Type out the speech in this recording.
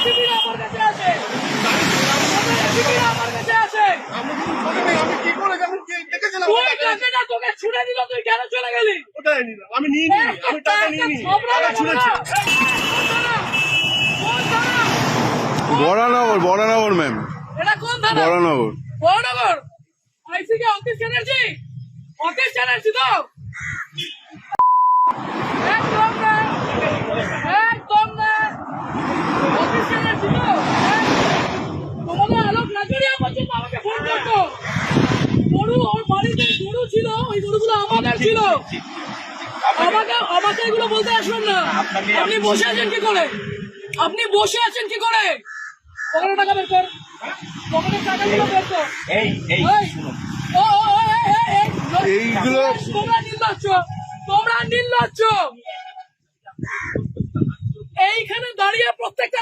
আমার কাছে আছে, আমার কাছে আছে। আমি কি করে আমি দেখেছিলাম তুই টাকাটা তোকে ছুড়ে দিল, তুই কেন চলে গেলি? ওটাই নিলাম, আমি নিয়ে নিই, আমি টাকা নিয়ে নিই, টাকা ছুঁড়েছি। বরানগর ম্যাম, এটা কোন থানা? বরানগর। বড়নগর আইসিকে অফিস চ্যানেলজি, অফিস চ্যানেলজি তো একদম না, একদম না, অফিস চ্যানেলজি তো। তোমাদের আলোক নাজরিয়া পর্যন্ত আমাকে ফোন করতো। গরু, ওর বাড়িতে গরু ছিল, ওই গরুগুলো আমাদের ছিল। আমাকে এগুলো বলতে আসবেন না। আপনি বসে আছেন কি করে? আপনি বসে আছেন কি করে? পকেটে টাকা বের কর, পকেটের টাকাগুলো বের কর। এইগুলো তোমরা নির্লজ্জ। এইখানে দাঁড়িয়ে প্রত্যেকটা